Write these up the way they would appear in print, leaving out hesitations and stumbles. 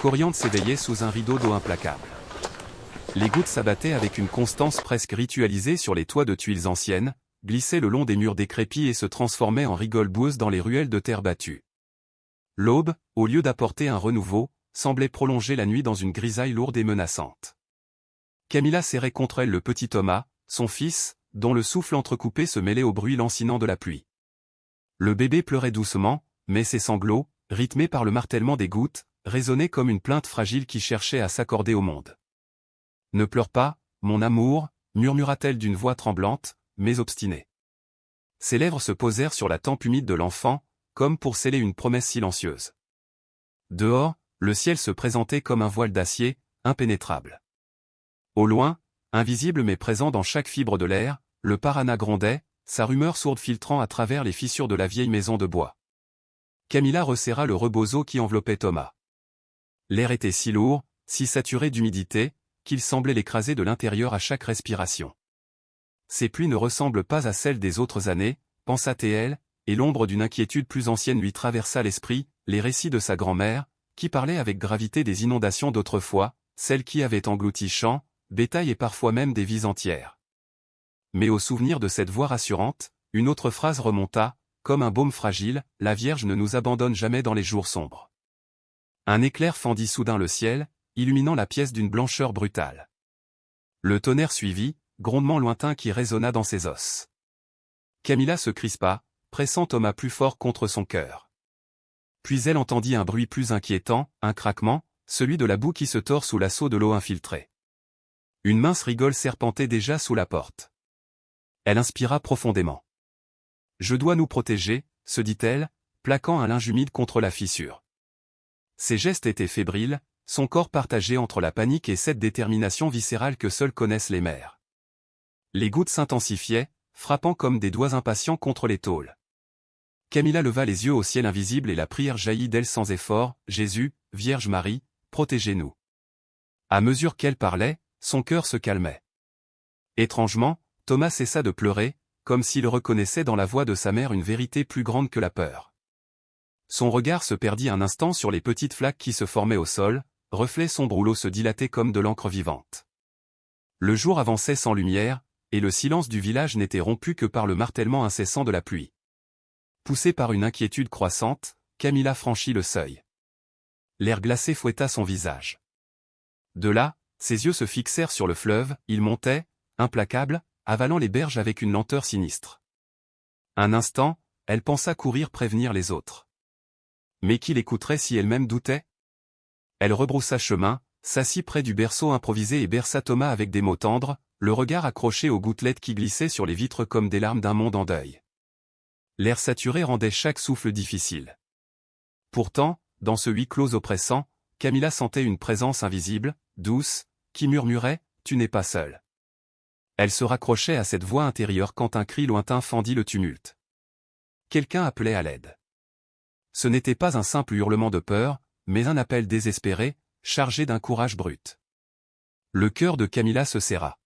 Coriandre s'éveillait sous un rideau d'eau implacable. Les gouttes s'abattaient avec une constance presque ritualisée sur les toits de tuiles anciennes, glissaient le long des murs décrépits et se transformaient en rigoles boueuses dans les ruelles de terre battue. L'aube, au lieu d'apporter un renouveau, semblait prolonger la nuit dans une grisaille lourde et menaçante. Camilla serrait contre elle le petit Thomas, son fils, dont le souffle entrecoupé se mêlait au bruit lancinant de la pluie. Le bébé pleurait doucement, mais ses sanglots, rythmés par le martèlement des gouttes, résonnaient comme une plainte fragile qui cherchait à s'accorder au monde. « Ne pleure pas, mon amour » murmura-t-elle d'une voix tremblante, mais obstinée. Ses lèvres se posèrent sur la tempe humide de l'enfant, comme pour sceller une promesse silencieuse. Dehors, le ciel se présentait comme un voile d'acier, impénétrable. Au loin, invisible mais présent dans chaque fibre de l'air, le Paraná grondait, sa rumeur sourde filtrant à travers les fissures de la vieille maison de bois. Camilla resserra le rebozo qui enveloppait Thomas. L'air était si lourd, si saturé d'humidité, qu'il semblait l'écraser de l'intérieur à chaque respiration. Ces pluies ne ressemblent pas à celles des autres années, pensa-t-elle, et l'ombre d'une inquiétude plus ancienne lui traversa l'esprit, les récits de sa grand-mère, qui parlait avec gravité des inondations d'autrefois, celles qui avaient englouti champs, bétail et parfois même des vies entières. Mais au souvenir de cette voix rassurante, une autre phrase remonta, comme un baume fragile, « La Vierge ne nous abandonne jamais dans les jours sombres ». Un éclair fendit soudain le ciel, illuminant la pièce d'une blancheur brutale. Le tonnerre suivit, grondement lointain qui résonna dans ses os. Camilla se crispa, pressant Thomas plus fort contre son cœur. Puis elle entendit un bruit plus inquiétant, un craquement, celui de la boue qui se tord sous l'assaut de l'eau infiltrée. Une mince rigole serpentait déjà sous la porte. Elle inspira profondément. « Je dois nous protéger » se dit-elle, plaquant un linge humide contre la fissure. Ses gestes étaient fébriles, son corps partagé entre la panique et cette détermination viscérale que seules connaissent les mères. Les gouttes s'intensifiaient, frappant comme des doigts impatients contre les tôles. Camilla leva les yeux au ciel invisible et la prière jaillit d'elle sans effort, « Jésus, Vierge Marie, protégez-nous » À mesure qu'elle parlait, son cœur se calmait. Étrangement, Thomas cessa de pleurer, comme s'il reconnaissait dans la voix de sa mère une vérité plus grande que la peur. Son regard se perdit un instant sur les petites flaques qui se formaient au sol, reflets sombres où l'eau se dilatait comme de l'encre vivante. Le jour avançait sans lumière, et le silence du village n'était rompu que par le martèlement incessant de la pluie. Poussée par une inquiétude croissante, Camilla franchit le seuil. L'air glacé fouetta son visage. De là, ses yeux se fixèrent sur le fleuve, il montait, implacable, avalant les berges avec une lenteur sinistre. Un instant, elle pensa courir prévenir les autres. Mais qui l'écouterait si elle-même doutait? Elle rebroussa chemin, s'assit près du berceau improvisé et berça Thomas avec des mots tendres, le regard accroché aux gouttelettes qui glissaient sur les vitres comme des larmes d'un monde en deuil. L'air saturé rendait chaque souffle difficile. Pourtant, dans ce huis clos oppressant, Camilla sentait une présence invisible, douce, qui murmurait « Tu n'es pas seule ». Elle se raccrochait à cette voix intérieure quand un cri lointain fendit le tumulte. Quelqu'un appelait à l'aide. Ce n'était pas un simple hurlement de peur, mais un appel désespéré, chargé d'un courage brut. Le cœur de Camilla se serra.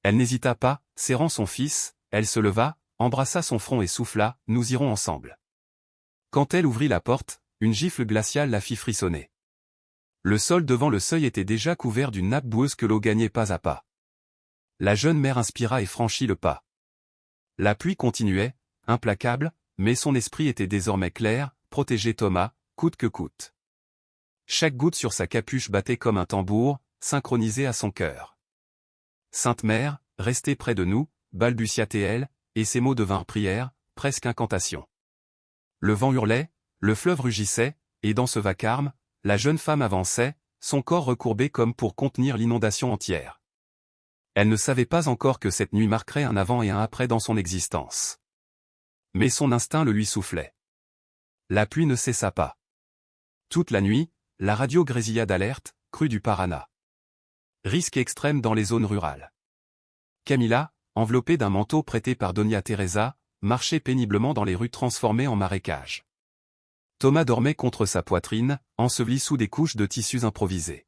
Elle n'hésita pas, serrant son fils, elle se leva, embrassa son front et souffla « Nous irons ensemble ». Quand elle ouvrit la porte, une gifle glaciale la fit frissonner. Le sol devant le seuil était déjà couvert d'une nappe boueuse que l'eau gagnait pas à pas. La jeune mère inspira et franchit le pas. La pluie continuait, implacable, mais son esprit était désormais clair, protéger Thomas, coûte que coûte. Chaque goutte sur sa capuche battait comme un tambour, synchronisé à son cœur. « Sainte Mère, restez près de nous » balbutia-t-elle, et ses mots devinrent prière, presque incantation. Le vent hurlait, le fleuve rugissait, et dans ce vacarme, la jeune femme avançait, son corps recourbé comme pour contenir l'inondation entière. Elle ne savait pas encore que cette nuit marquerait un avant et un après dans son existence. Mais son instinct le lui soufflait. La pluie ne cessa pas. Toute la nuit, la radio grésilla d'alerte, crue du Paraná. Risque extrême dans les zones rurales. Camilla, enveloppée d'un manteau prêté par Doña Teresa, marchait péniblement dans les rues transformées en marécages. Thomas dormait contre sa poitrine, enseveli sous des couches de tissus improvisés.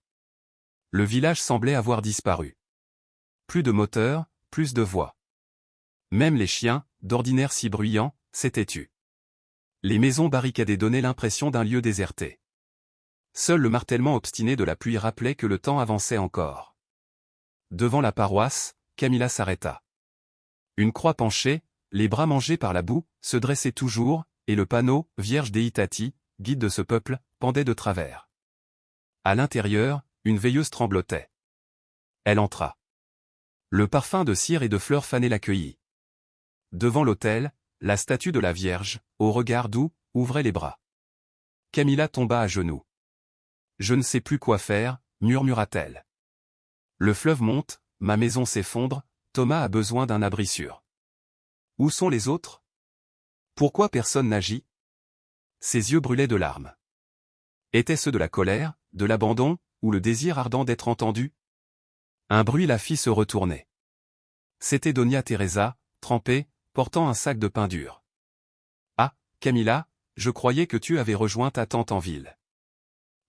Le village semblait avoir disparu. Plus de moteurs, plus de voix. Même les chiens, d'ordinaire si bruyants, s'étaient tus. Les maisons barricadées donnaient l'impression d'un lieu déserté. Seul le martèlement obstiné de la pluie rappelait que le temps avançait encore. Devant la paroisse, Camilla s'arrêta. Une croix penchée, les bras mangés par la boue, se dressait toujours, et le panneau « Vierge Deitati », guide de ce peuple, pendait de travers. À l'intérieur, une veilleuse tremblotait. Elle entra. Le parfum de cire et de fleurs fanées l'accueillit. Devant l'autel, la statue de la Vierge, au regard doux, ouvrait les bras. Camilla tomba à genoux. « Je ne sais plus quoi faire », murmura-t-elle. Le fleuve monte, ma maison s'effondre, Thomas a besoin d'un abri sûr. Où sont les autres? Pourquoi personne n'agit? Ses yeux brûlaient de larmes. Étaient-ce de la colère, de l'abandon, ou le désir ardent d'être entendu? Un bruit la fit se retourner. C'était Doña Teresa, trempée, portant un sac de pain dur. « Ah, Camilla, je croyais que tu avais rejoint ta tante en ville. »«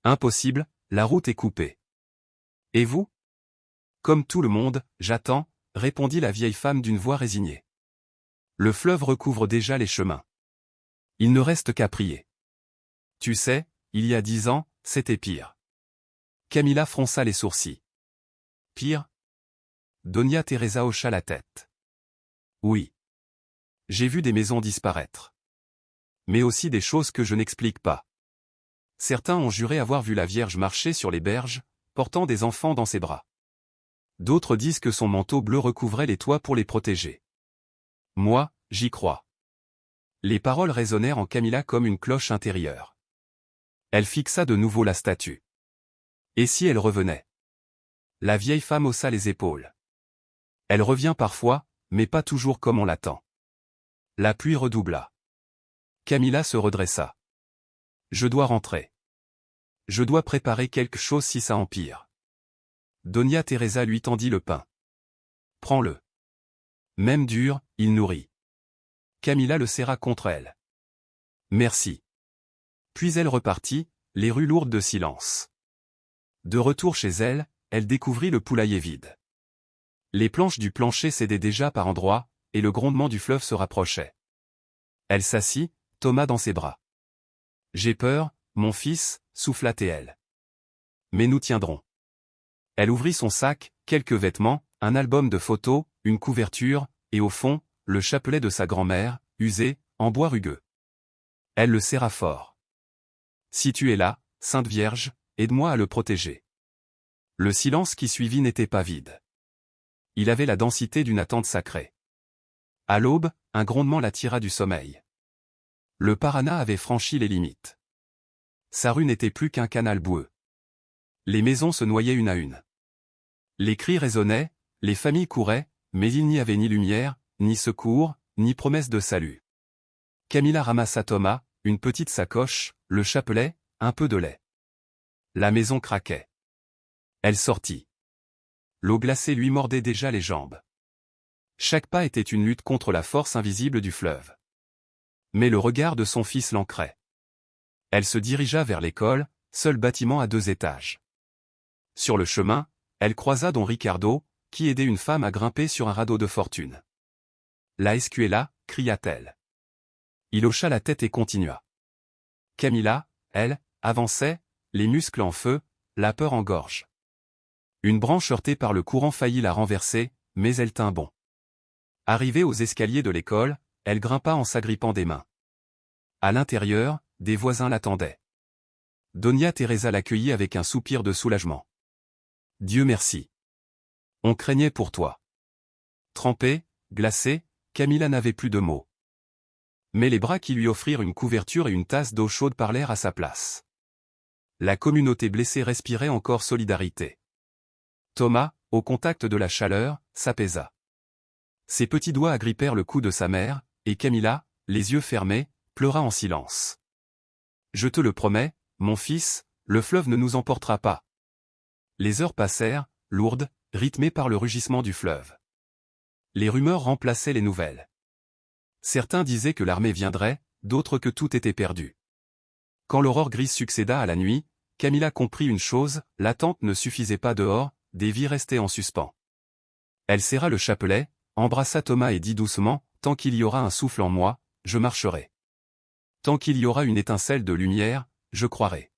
Impossible, la route est coupée. »« Et vous ?»« Comme tout le monde, j'attends, » répondit la vieille femme d'une voix résignée. Le fleuve recouvre déjà les chemins. Il ne reste qu'à prier. Tu sais, il y a 10 ans, c'était pire. Camilla fronça les sourcils. Pire? Doña Teresa hocha la tête. Oui. J'ai vu des maisons disparaître. Mais aussi des choses que je n'explique pas. Certains ont juré avoir vu la Vierge marcher sur les berges, portant des enfants dans ses bras. D'autres disent que son manteau bleu recouvrait les toits pour les protéger. Moi, j'y crois. Les paroles résonnèrent en Camilla comme une cloche intérieure. Elle fixa de nouveau la statue. Et si elle revenait? La vieille femme haussa les épaules. Elle revient parfois, mais pas toujours comme on l'attend. La pluie redoubla. Camilla se redressa. Je dois rentrer. Je dois préparer quelque chose si ça empire. Doña Teresa lui tendit le pain. Prends-le. Même dur, il nourrit. Camilla le serra contre elle. Merci. Puis elle repartit, les rues lourdes de silence. De retour chez elle, elle découvrit le poulailler vide. Les planches du plancher cédaient déjà par endroits, et le grondement du fleuve se rapprochait. Elle s'assit, Thomas dans ses bras. J'ai peur, mon fils, souffla-t-elle. Mais nous tiendrons. Elle ouvrit son sac, quelques vêtements, un album de photos, une couverture, et au fond, le chapelet de sa grand-mère, usé, en bois rugueux. Elle le serra fort. Si tu es là, Sainte Vierge, aide-moi à le protéger. Le silence qui suivit n'était pas vide. Il avait la densité d'une attente sacrée. À l'aube, un grondement la tira du sommeil. Le Paraná avait franchi les limites. Sa rue n'était plus qu'un canal boueux. Les maisons se noyaient une à une. Les cris résonnaient, les familles couraient, mais il n'y avait ni lumière, ni secours, ni promesse de salut. Camilla ramassa Thomas, une petite sacoche, le chapelet, un peu de lait. La maison craquait. Elle sortit. L'eau glacée lui mordait déjà les jambes. Chaque pas était une lutte contre la force invisible du fleuve. Mais le regard de son fils l'ancrait. Elle se dirigea vers l'école, seul bâtiment à 2 étages. Sur le chemin, elle croisa Don Ricardo, qui aidait une femme à grimper sur un radeau de fortune. La escuela, cria-t-elle. Il hocha la tête et continua. Camilla, elle, avançait, les muscles en feu, la peur en gorge. Une branche heurtée par le courant faillit la renverser, mais elle tint bon. Arrivée aux escaliers de l'école, elle grimpa en s'agrippant des mains. À l'intérieur, des voisins l'attendaient. Doña Teresa l'accueillit avec un soupir de soulagement. Dieu merci. On craignait pour toi. Trempée, glacée, Camilla n'avait plus de mots. Mais les bras qui lui offrirent une couverture et une tasse d'eau chaude parlèrent à sa place. La communauté blessée respirait encore solidarité. Thomas, au contact de la chaleur, s'apaisa. Ses petits doigts agrippèrent le cou de sa mère, et Camilla, les yeux fermés, pleura en silence. Je te le promets, mon fils, le fleuve ne nous emportera pas. Les heures passèrent, lourdes, rythmées par le rugissement du fleuve. Les rumeurs remplaçaient les nouvelles. Certains disaient que l'armée viendrait, d'autres que tout était perdu. Quand l'aurore grise succéda à la nuit, Camilla comprit une chose, l'attente ne suffisait pas dehors, des vies restaient en suspens. Elle serra le chapelet, embrassa Thomas et dit doucement, « Tant qu'il y aura un souffle en moi, je marcherai. Tant qu'il y aura une étincelle de lumière, je croirai. »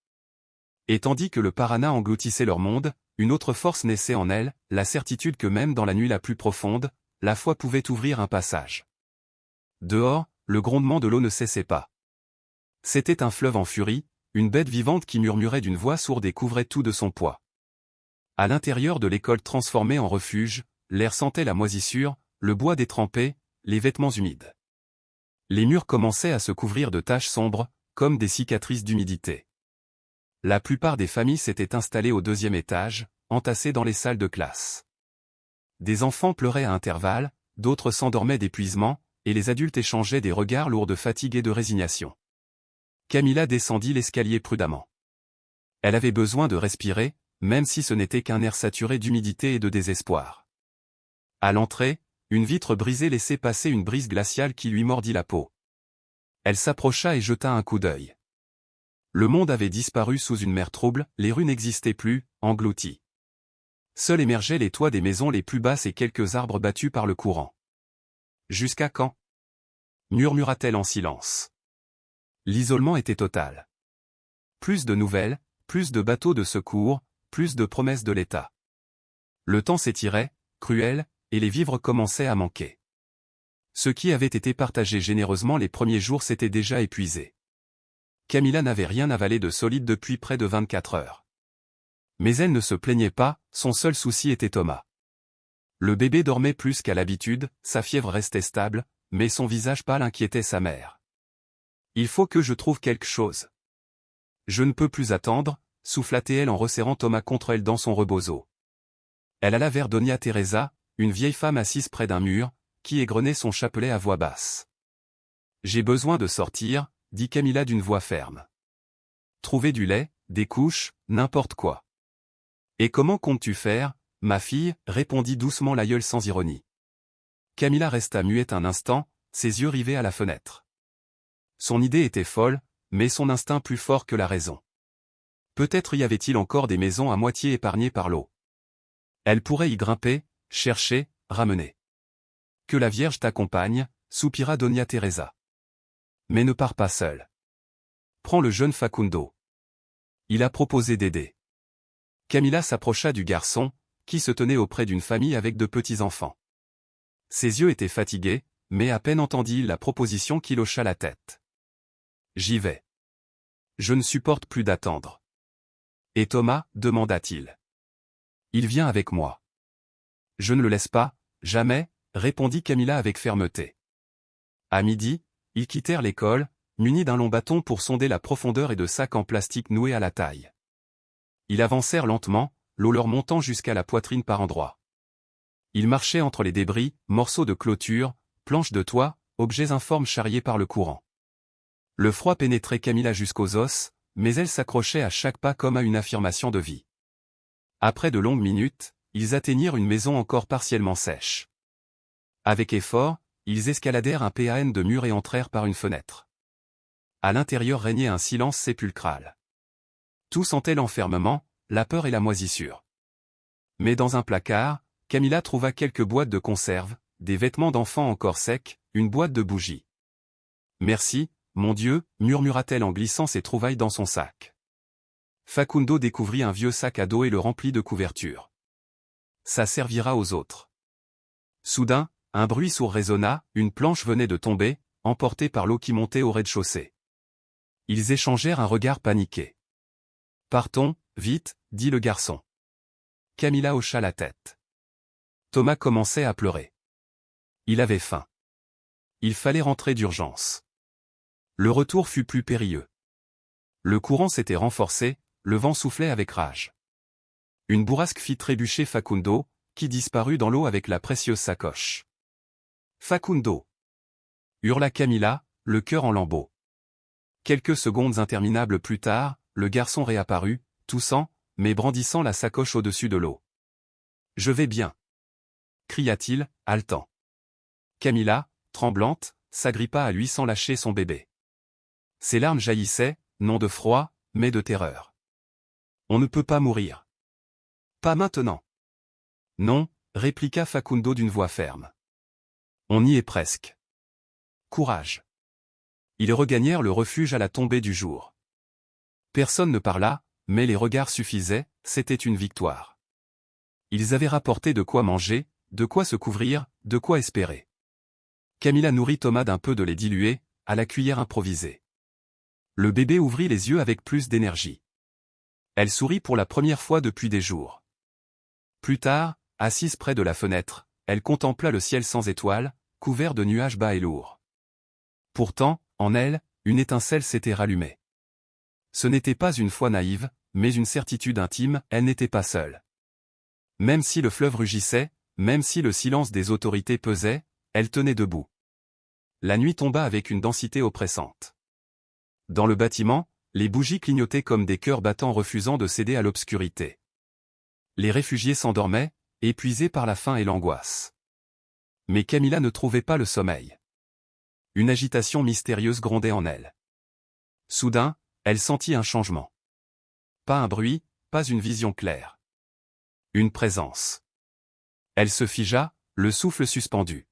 Et tandis que le Parana engloutissait leur monde, une autre force naissait en elle, la certitude que même dans la nuit la plus profonde, la foi pouvait ouvrir un passage. Dehors, le grondement de l'eau ne cessait pas. C'était un fleuve en furie, une bête vivante qui murmurait d'une voix sourde et couvrait tout de son poids. À l'intérieur de l'école transformée en refuge, l'air sentait la moisissure, le bois détrempé, les vêtements humides. Les murs commençaient à se couvrir de taches sombres, comme des cicatrices d'humidité. La plupart des familles s'étaient installées au 2e étage, entassées dans les salles de classe. Des enfants pleuraient à intervalles, d'autres s'endormaient d'épuisement, et les adultes échangeaient des regards lourds de fatigue et de résignation. Camilla descendit l'escalier prudemment. Elle avait besoin de respirer, même si ce n'était qu'un air saturé d'humidité et de désespoir. À l'entrée, une vitre brisée laissait passer une brise glaciale qui lui mordit la peau. Elle s'approcha et jeta un coup d'œil. Le monde avait disparu sous une mer trouble, les rues n'existaient plus, englouties. Seuls émergeaient les toits des maisons les plus basses et quelques arbres battus par le courant. « Jusqu'à quand » murmura-t-elle en silence. L'isolement était total. Plus de nouvelles, plus de bateaux de secours, plus de promesses de l'État. Le temps s'étirait, cruel, et les vivres commençaient à manquer. Ce qui avait été partagé généreusement les premiers jours s'était déjà épuisé. Camilla n'avait rien avalé de solide depuis près de 24 heures. Mais elle ne se plaignait pas, son seul souci était Thomas. Le bébé dormait plus qu'à l'habitude, sa fièvre restait stable, mais son visage pâle inquiétait sa mère. « Il faut que je trouve quelque chose. Je ne peux plus attendre », souffla-t-elle en resserrant Thomas contre elle dans son rebozo. Elle alla vers Doña Teresa, une vieille femme assise près d'un mur, qui égrenait son chapelet à voix basse. « J'ai besoin de sortir », dit Camilla d'une voix ferme. « Trouver du lait, des couches, n'importe quoi. »« Et comment comptes-tu faire, ma fille ?» répondit doucement l'aïeul sans ironie. Camilla resta muette un instant, ses yeux rivés à la fenêtre. Son idée était folle, mais son instinct plus fort que la raison. Peut-être y avait-il encore des maisons à moitié épargnées par l'eau. Elle pourrait y grimper, chercher, ramener. « Que la Vierge t'accompagne », soupira Doña Teresa. « Mais ne pars pas seule. Prends le jeune Facundo. Il a proposé d'aider. » Camilla s'approcha du garçon, qui se tenait auprès d'une famille avec de petits-enfants. Ses yeux étaient fatigués, mais à peine entendit-il la proposition qu'il hocha la tête. « J'y vais. Je ne supporte plus d'attendre. »« Et Thomas ?» demanda-t-il. « Il vient avec moi. »« Je ne le laisse pas, jamais », répondit Camilla avec fermeté. À midi, ils quittèrent l'école, munis d'un long bâton pour sonder la profondeur et de sacs en plastique noués à la taille. Ils avancèrent lentement, l'eau leur montant jusqu'à la poitrine par endroits. Ils marchaient entre les débris, morceaux de clôture, planches de toit, objets informes charriés par le courant. Le froid pénétrait Camilla jusqu'aux os, mais elle s'accrochait à chaque pas comme à une affirmation de vie. Après de longues minutes, ils atteignirent une maison encore partiellement sèche. Avec effort, ils escaladèrent un pan de mur et entrèrent par une fenêtre. À l'intérieur régnait un silence sépulcral. Tout sentait l'enfermement, la peur et la moisissure. Mais dans un placard, Camilla trouva quelques boîtes de conserve, des vêtements d'enfant encore secs, une boîte de bougies. « Merci, mon Dieu », murmura-t-elle en glissant ses trouvailles dans son sac. Facundo découvrit un vieux sac à dos et le remplit de couvertures. « Ça servira aux autres. » Soudain, un bruit sourd résonna, une planche venait de tomber, emportée par l'eau qui montait au rez-de-chaussée. Ils échangèrent un regard paniqué. « Partons, vite », dit le garçon. Camilla hocha la tête. Thomas commençait à pleurer. Il avait faim. Il fallait rentrer d'urgence. Le retour fut plus périlleux. Le courant s'était renforcé, le vent soufflait avec rage. Une bourrasque fit trébucher Facundo, qui disparut dans l'eau avec la précieuse sacoche. « Facundo » hurla Camilla, le cœur en lambeaux. Quelques secondes interminables plus tard, le garçon réapparut, toussant, mais brandissant la sacoche au-dessus de l'eau. « Je vais bien » cria-t-il, haletant. Camilla, tremblante, s'agrippa à lui sans lâcher son bébé. Ses larmes jaillissaient, non de froid, mais de terreur. « On ne peut pas mourir. »« Pas maintenant. »« Non », répliqua Facundo d'une voix ferme. « On y est presque. Courage. » Ils regagnèrent le refuge à la tombée du jour. Personne ne parla, mais les regards suffisaient, c'était une victoire. Ils avaient rapporté de quoi manger, de quoi se couvrir, de quoi espérer. Camilla nourrit Thomas d'un peu de lait dilué, à la cuillère improvisée. Le bébé ouvrit les yeux avec plus d'énergie. Elle sourit pour la première fois depuis des jours. Plus tard, assise près de la fenêtre, elle contempla le ciel sans étoiles, couvert de nuages bas et lourds. Pourtant, en elle, une étincelle s'était rallumée. Ce n'était pas une foi naïve, mais une certitude intime, elle n'était pas seule. Même si le fleuve rugissait, même si le silence des autorités pesait, elle tenait debout. La nuit tomba avec une densité oppressante. Dans le bâtiment, les bougies clignotaient comme des cœurs battants refusant de céder à l'obscurité. Les réfugiés s'endormaient, épuisés par la faim et l'angoisse. Mais Camilla ne trouvait pas le sommeil. Une agitation mystérieuse grondait en elle. Soudain, elle sentit un changement. Pas un bruit, pas une vision claire. Une présence. Elle se figea, le souffle suspendu.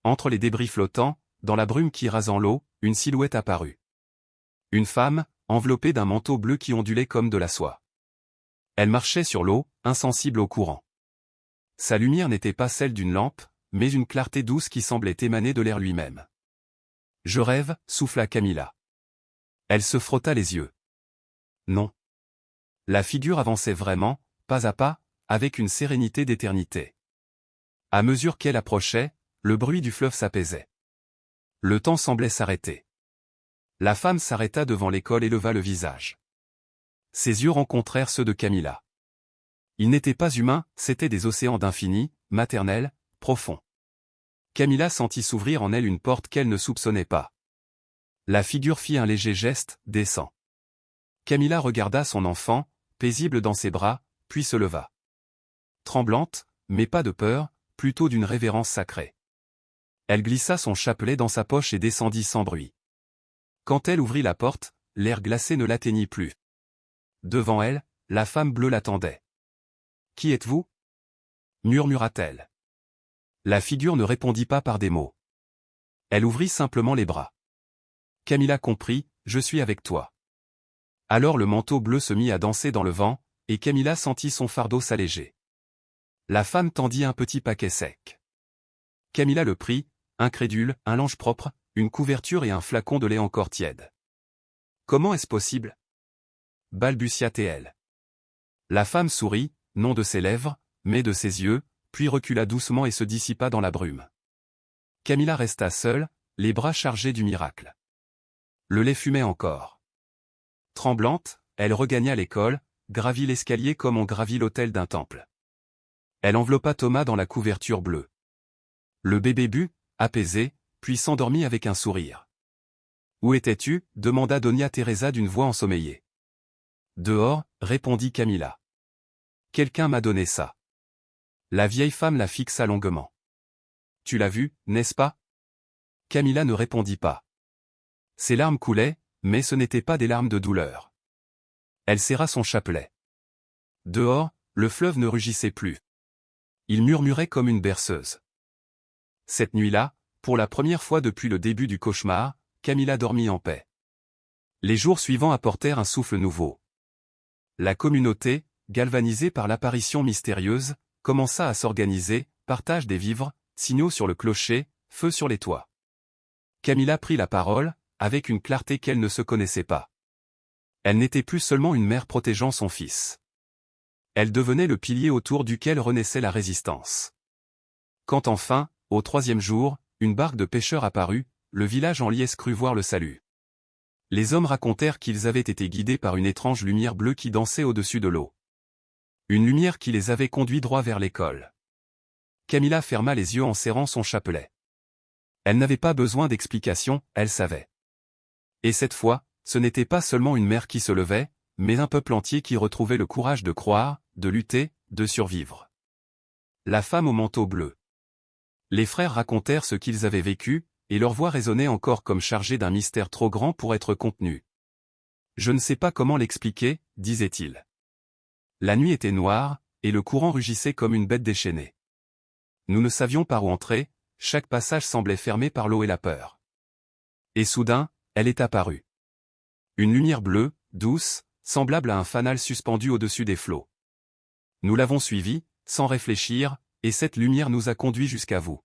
Entre les débris flottants, dans la brume qui rasant l'eau, une silhouette apparut. Une femme, enveloppée d'un manteau bleu qui ondulait comme de la soie. Elle marchait sur l'eau, insensible au courant. Sa lumière n'était pas celle d'une lampe, mais une clarté douce qui semblait émaner de l'air lui-même. « Je rêve », souffla Camilla. Elle se frotta les yeux. Non. La figure avançait vraiment, pas à pas, avec une sérénité d'éternité. À mesure qu'elle approchait, le bruit du fleuve s'apaisait. Le temps semblait s'arrêter. La femme s'arrêta devant l'école et leva le visage. Ses yeux rencontrèrent ceux de Camilla. Ils n'étaient pas humains, c'étaient des océans d'infini, maternels, profonds. Camilla sentit s'ouvrir en elle une porte qu'elle ne soupçonnait pas. La figure fit un léger geste, descend. Camilla regarda son enfant, paisible dans ses bras, puis se leva. Tremblante, mais pas de peur, plutôt d'une révérence sacrée. Elle glissa son chapelet dans sa poche et descendit sans bruit. Quand elle ouvrit la porte, l'air glacé ne l'atteignit plus. Devant elle, la femme bleue l'attendait. « Qui êtes-vous » murmura-t-elle. La figure ne répondit pas par des mots. Elle ouvrit simplement les bras. Camilla comprit, « Je suis avec toi ». Alors le manteau bleu se mit à danser dans le vent, et Camilla sentit son fardeau s'alléger. La femme tendit un petit paquet sec. Camilla le prit, incrédule, un linge propre, une couverture et un flacon de lait encore tiède. « Comment est-ce possible » balbutia-t-elle. La femme sourit, non de ses lèvres, mais de ses yeux, puis recula doucement et se dissipa dans la brume. Camilla resta seule, les bras chargés du miracle. Le lait fumait encore. Tremblante, elle regagna l'école, gravit l'escalier comme on gravit l'autel d'un temple. Elle enveloppa Thomas dans la couverture bleue. Le bébé but, apaisé, puis s'endormit avec un sourire. « Où étais-tu » demanda Doña Teresa d'une voix ensommeillée. « Dehors » répondit Camilla. « Quelqu'un m'a donné ça. » La vieille femme la fixa longuement. « Tu l'as vu, n'est-ce pas » Camilla ne répondit pas. Ses larmes coulaient, mais ce n'étaient pas des larmes de douleur. Elle serra son chapelet. Dehors, le fleuve ne rugissait plus. Il murmurait comme une berceuse. Cette nuit-là, pour la première fois depuis le début du cauchemar, Camilla dormit en paix. Les jours suivants apportèrent un souffle nouveau. La communauté, galvanisée par l'apparition mystérieuse, commença à s'organiser, partage des vivres, signaux sur le clocher, feu sur les toits. Camilla prit la parole, avec une clarté qu'elle ne se connaissait pas. Elle n'était plus seulement une mère protégeant son fils. Elle devenait le pilier autour duquel renaissait la résistance. Quand enfin, au 3e jour, une barque de pêcheurs apparut, le village en liesse crut voir le salut. Les hommes racontèrent qu'ils avaient été guidés par une étrange lumière bleue qui dansait au-dessus de l'eau. Une lumière qui les avait conduits droit vers l'école. Camilla ferma les yeux en serrant son chapelet. Elle n'avait pas besoin d'explication, elle savait. Et cette fois, ce n'était pas seulement une mère qui se levait, mais un peuple entier qui retrouvait le courage de croire, de lutter, de survivre. La femme au manteau bleu. Les frères racontèrent ce qu'ils avaient vécu, et leur voix résonnait encore comme chargée d'un mystère trop grand pour être contenu. « Je ne sais pas comment l'expliquer » disait-il. La nuit était noire, et le courant rugissait comme une bête déchaînée. Nous ne savions par où entrer, chaque passage semblait fermé par l'eau et la peur. Et soudain, elle est apparue. Une lumière bleue, douce, semblable à un fanal suspendu au-dessus des flots. Nous l'avons suivi, sans réfléchir, et cette lumière nous a conduits jusqu'à vous.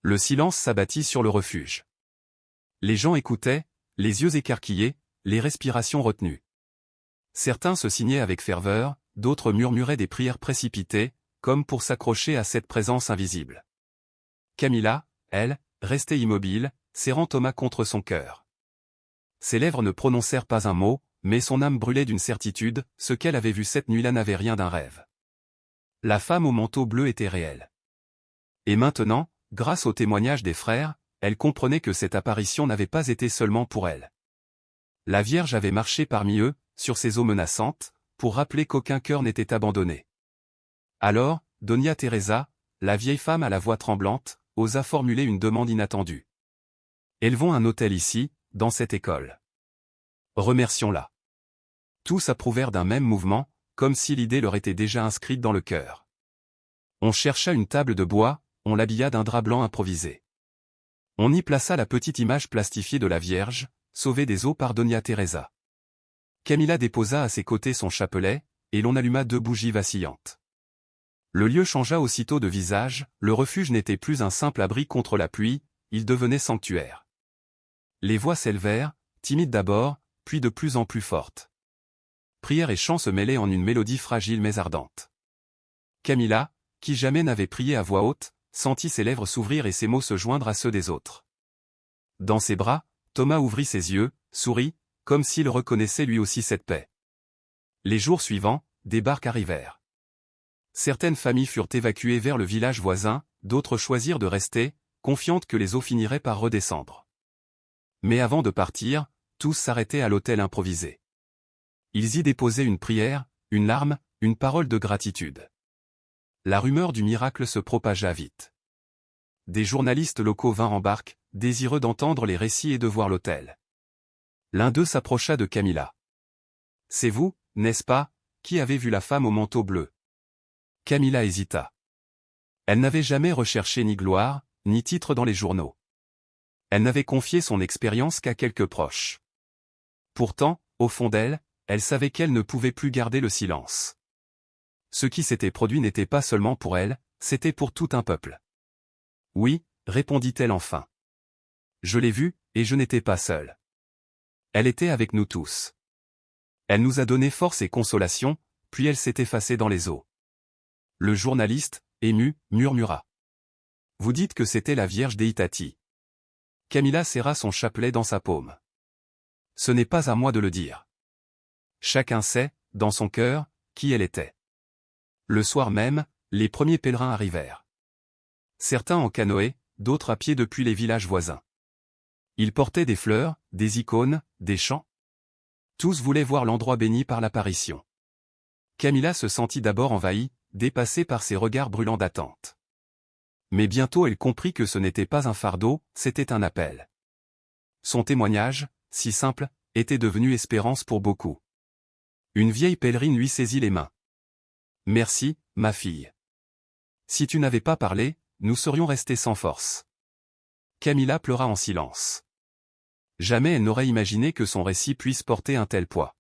Le silence s'abattit sur le refuge. Les gens écoutaient, les yeux écarquillés, les respirations retenues. Certains se signaient avec ferveur, d'autres murmuraient des prières précipitées, comme pour s'accrocher à cette présence invisible. Camilla, elle, restait immobile, serrant Thomas contre son cœur. Ses lèvres ne prononcèrent pas un mot, mais son âme brûlait d'une certitude, ce qu'elle avait vu cette nuit-là n'avait rien d'un rêve. La femme au manteau bleu était réelle. Et maintenant, grâce au témoignage des frères, elle comprenait que cette apparition n'avait pas été seulement pour elle. La Vierge avait marché parmi eux, sur ces eaux menaçantes, pour rappeler qu'aucun cœur n'était abandonné. Alors, Doña Teresa, la vieille femme à la voix tremblante, osa formuler une demande inattendue. Élevons un autel ici, dans cette école. Remercions-la. Tous approuvèrent d'un même mouvement, comme si l'idée leur était déjà inscrite dans le cœur. On chercha une table de bois, on l'habilla d'un drap blanc improvisé. On y plaça la petite image plastifiée de la Vierge, sauvée des eaux par Doña Teresa. Camilla déposa à ses côtés son chapelet, et l'on alluma 2 bougies vacillantes. Le lieu changea aussitôt de visage, le refuge n'était plus un simple abri contre la pluie, il devenait sanctuaire. Les voix s'élevèrent, timides d'abord, puis de plus en plus fortes. Prière et chant se mêlaient en une mélodie fragile mais ardente. Camilla, qui jamais n'avait prié à voix haute, sentit ses lèvres s'ouvrir et ses mots se joindre à ceux des autres. Dans ses bras, Thomas ouvrit ses yeux, sourit, comme s'il reconnaissait lui aussi cette paix. Les jours suivants, des barques arrivèrent. Certaines familles furent évacuées vers le village voisin, d'autres choisirent de rester, confiantes que les eaux finiraient par redescendre. Mais avant de partir, tous s'arrêtaient à l'autel improvisé. Ils y déposaient une prière, une larme, une parole de gratitude. La rumeur du miracle se propagea vite. Des journalistes locaux vinrent en barque, désireux d'entendre les récits et de voir l'autel. L'un d'eux s'approcha de Camilla. « C'est vous, n'est-ce pas, qui avez vu la femme au manteau bleu ?» Camilla hésita. Elle n'avait jamais recherché ni gloire, ni titre dans les journaux. Elle n'avait confié son expérience qu'à quelques proches. Pourtant, au fond d'elle, elle savait qu'elle ne pouvait plus garder le silence. Ce qui s'était produit n'était pas seulement pour elle, c'était pour tout un peuple. « Oui », répondit-elle enfin. « Je l'ai vue, et je n'étais pas seule. Elle était avec nous tous. Elle nous a donné force et consolation, puis elle s'est effacée dans les eaux. » Le journaliste, ému, murmura. « Vous dites que c'était la Vierge Deitati. » Camilla serra son chapelet dans sa paume. « Ce n'est pas à moi de le dire. Chacun sait, dans son cœur, qui elle était. » Le soir même, les premiers pèlerins arrivèrent. Certains en canoë, d'autres à pied depuis les villages voisins. Ils portaient des fleurs, des icônes, des chants. Tous voulaient voir l'endroit béni par l'apparition. Camilla se sentit d'abord envahie, dépassée par ses regards brûlants d'attente. Mais bientôt elle comprit que ce n'était pas un fardeau, c'était un appel. Son témoignage, si simple, était devenu espérance pour beaucoup. Une vieille pèlerine lui saisit les mains. « Merci, ma fille. Si tu n'avais pas parlé, nous serions restés sans force. » Camilla pleura en silence. Jamais elle n'aurait imaginé que son récit puisse porter un tel poids.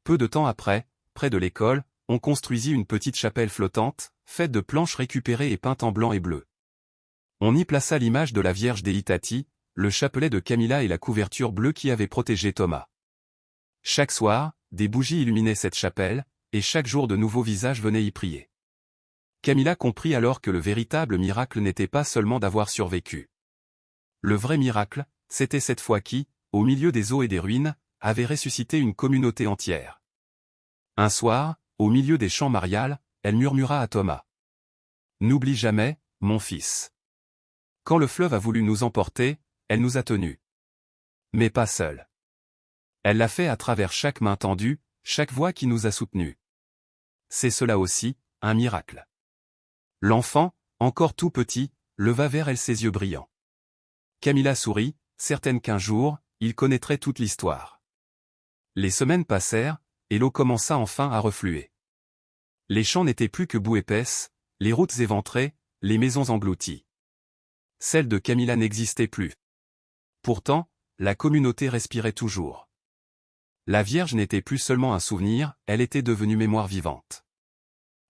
Peu de temps après, près de l'école, on construisit une petite chapelle flottante, faite de planches récupérées et peintes en blanc et bleu. On y plaça l'image de la Vierge Deitati, le chapelet de Camilla et la couverture bleue qui avait protégé Thomas. Chaque soir, des bougies illuminaient cette chapelle, et chaque jour de nouveaux visages venaient y prier. Camilla comprit alors que le véritable miracle n'était pas seulement d'avoir survécu. Le vrai miracle, c'était cette foi qui, au milieu des eaux et des ruines, avait ressuscité une communauté entière. Un soir, au milieu des chants mariales, elle murmura à Thomas. « N'oublie jamais, mon fils. Quand le fleuve a voulu nous emporter, elle nous a tenus. Mais pas seule. Elle l'a fait à travers chaque main tendue, chaque voix qui nous a soutenus. C'est cela aussi, un miracle. » L'enfant, encore tout petit, leva vers elle ses yeux brillants. Camilla sourit, certaine qu'un jour, il connaîtrait toute l'histoire. Les semaines passèrent, et l'eau commença enfin à refluer. Les champs n'étaient plus que boue épaisse, les routes éventrées, les maisons englouties. Celle de Camilla n'existait plus. Pourtant, la communauté respirait toujours. La Vierge n'était plus seulement un souvenir, elle était devenue mémoire vivante.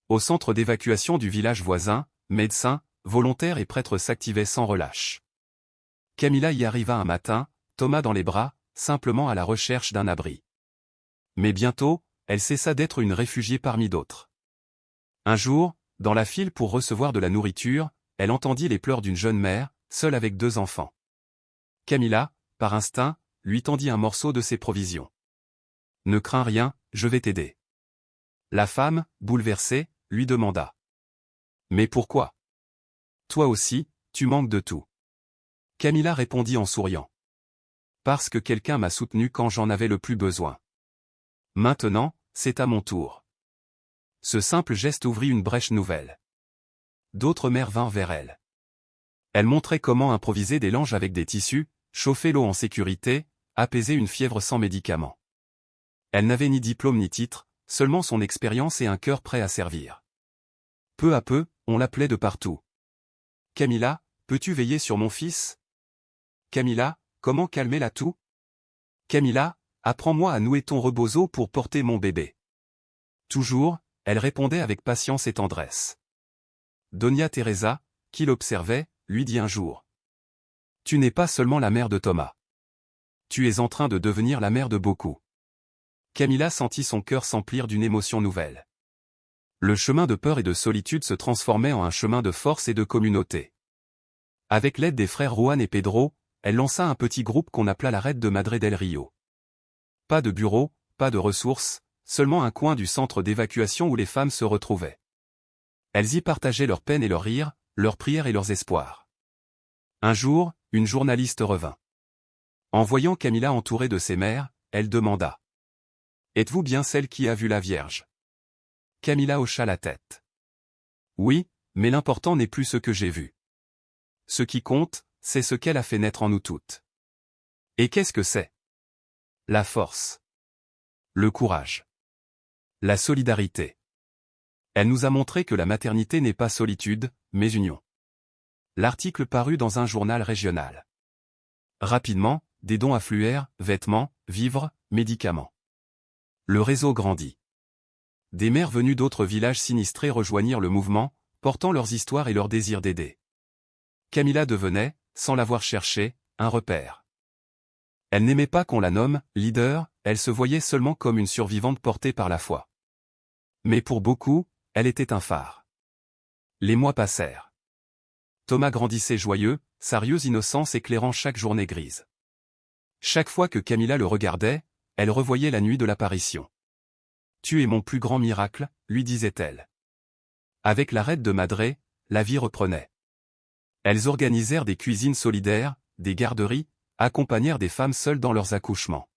Au centre d'évacuation du village voisin, médecins, volontaires et prêtres s'activaient sans relâche. Camilla y arriva un matin, Thomas dans les bras, simplement à la recherche d'un abri. Mais bientôt, elle cessa d'être une réfugiée parmi d'autres. Un jour, dans la file pour recevoir de la nourriture, elle entendit les pleurs d'une jeune mère, seule avec 2 enfants. Camilla, par instinct, lui tendit un morceau de ses provisions. « Ne crains rien, je vais t'aider. » La femme, bouleversée, lui demanda. « Mais pourquoi? Toi aussi, tu manques de tout. » Camilla répondit en souriant. « Parce que quelqu'un m'a soutenu quand j'en avais le plus besoin. Maintenant, c'est à mon tour. » Ce simple geste ouvrit une brèche nouvelle. D'autres mères vinrent vers elle. Elle montrait comment improviser des langes avec des tissus, chauffer l'eau en sécurité, apaiser une fièvre sans médicaments. Elle n'avait ni diplôme ni titre, seulement son expérience et un cœur prêt à servir. Peu à peu, on l'appelait de partout. « Camilla, peux-tu veiller sur mon fils? Camilla, comment calmer la toux? Camilla, apprends-moi à nouer ton rebozo pour porter mon bébé. » Toujours, elle répondait avec patience et tendresse. Doña Teresa, qui l'observait, lui dit un jour. « Tu n'es pas seulement la mère de Thomas. Tu es en train de devenir la mère de beaucoup. » Camilla sentit son cœur s'emplir d'une émotion nouvelle. Le chemin de peur et de solitude se transformait en un chemin de force et de communauté. Avec l'aide des frères Juan et Pedro, elle lança un petit groupe qu'on appela la Red de Madre del Rio. Pas de bureau, pas de ressources, seulement un coin du centre d'évacuation où les femmes se retrouvaient. Elles y partageaient leurs peines et leurs rires, leurs prières et leurs espoirs. Un jour, une journaliste revint. En voyant Camilla entourée de ses mères, elle demanda. « Êtes-vous bien celle qui a vu la Vierge? » Camilla hocha la tête. « Oui, mais l'important n'est plus ce que j'ai vu. Ce qui compte, c'est ce qu'elle a fait naître en nous toutes. » Et qu'est-ce que c'est? La force. Le courage. La solidarité. Elle nous a montré que la maternité n'est pas solitude, mais union. L'article parut dans un journal régional. Rapidement, des dons affluèrent, vêtements, vivres, médicaments. Le réseau grandit. Des mères venues d'autres villages sinistrés rejoignirent le mouvement, portant leurs histoires et leur désir d'aider. Camilla devenait, sans l'avoir cherché, un repère. Elle n'aimait pas qu'on la nomme « leader », elle se voyait seulement comme une survivante portée par la foi. Mais pour beaucoup, elle était un phare. Les mois passèrent. Thomas grandissait joyeux, sa rieuse innocence éclairant chaque journée grise. Chaque fois que Camilla le regardait, elle revoyait la nuit de l'apparition. « Tu es mon plus grand miracle », lui disait-elle. Avec la Red de Madre, la vie reprenait. Elles organisèrent des cuisines solidaires, des garderies, accompagnèrent des femmes seules dans leurs accouchements.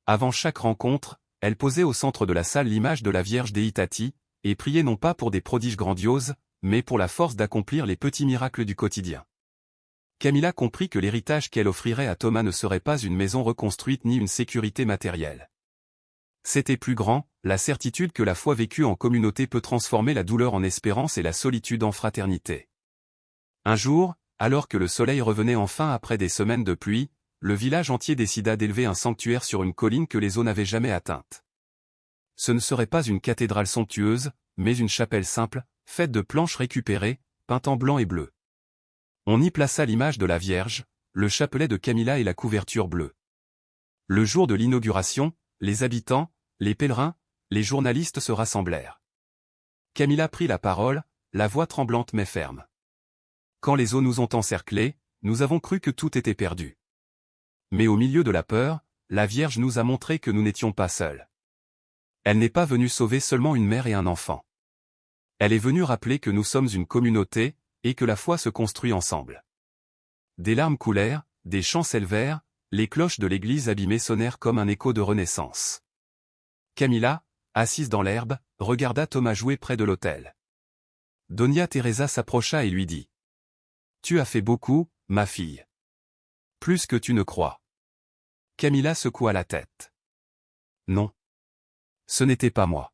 Avant chaque rencontre, elles posaient au centre de la salle l'image de la Vierge Deitati, et priaient non pas pour des prodiges grandioses, mais pour la force d'accomplir les petits miracles du quotidien. Camilla comprit que l'héritage qu'elle offrirait à Thomas ne serait pas une maison reconstruite ni une sécurité matérielle. C'était plus grand, la certitude que la foi vécue en communauté peut transformer la douleur en espérance et la solitude en fraternité. Un jour, alors que le soleil revenait enfin après des semaines de pluie, le village entier décida d'élever un sanctuaire sur une colline que les eaux n'avaient jamais atteinte. Ce ne serait pas une cathédrale somptueuse, mais une chapelle simple, faite de planches récupérées, peintes en blanc et bleu. On y plaça l'image de la Vierge, le chapelet de Camilla et la couverture bleue. Le jour de l'inauguration, les habitants, les pèlerins, les journalistes se rassemblèrent. Camilla prit la parole, la voix tremblante mais ferme. « Quand les eaux nous ont encerclés, nous avons cru que tout était perdu. Mais au milieu de la peur, la Vierge nous a montré que nous n'étions pas seuls. Elle n'est pas venue sauver seulement une mère et un enfant. Elle est venue rappeler que nous sommes une communauté, et que la foi se construit ensemble. » Des larmes coulèrent, des chants s'élevèrent, les cloches de l'église abîmée sonnèrent comme un écho de renaissance. Camilla, assise dans l'herbe, regarda Thomas jouer près de l'autel. Doña Teresa s'approcha et lui dit. « Tu as fait beaucoup, ma fille. Plus que tu ne crois. » Camilla secoua la tête. « Non. Ce n'était pas moi.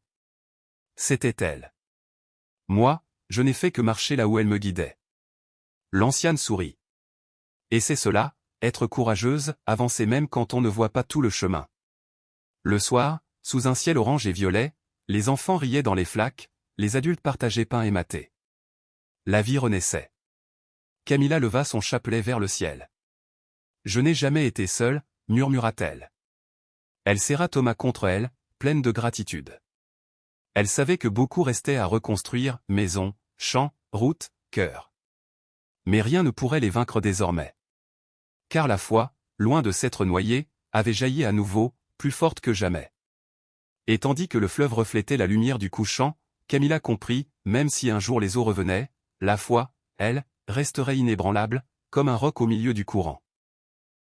C'était elle. Moi, je n'ai fait que marcher là où elle me guidait. » L'ancienne sourit. « Et c'est cela, être courageuse, avancer même quand on ne voit pas tout le chemin. Le soir, sous un ciel orange et violet, les enfants riaient dans les flaques, les adultes partageaient pain et maté. La vie renaissait. Camilla leva son chapelet vers le ciel. « Je n'ai jamais été seule, murmura-t-elle. Elle serra Thomas contre elle, pleine de gratitude. Elle savait que beaucoup restait à reconstruire, maisons, champs, routes, cœurs. Mais rien ne pourrait les vaincre désormais. Car la foi, loin de s'être noyée, avait jailli à nouveau, plus forte que jamais. Et tandis que le fleuve reflétait la lumière du couchant, Camilla comprit, même si un jour les eaux revenaient, la foi, elle, resterait inébranlable, comme un roc au milieu du courant.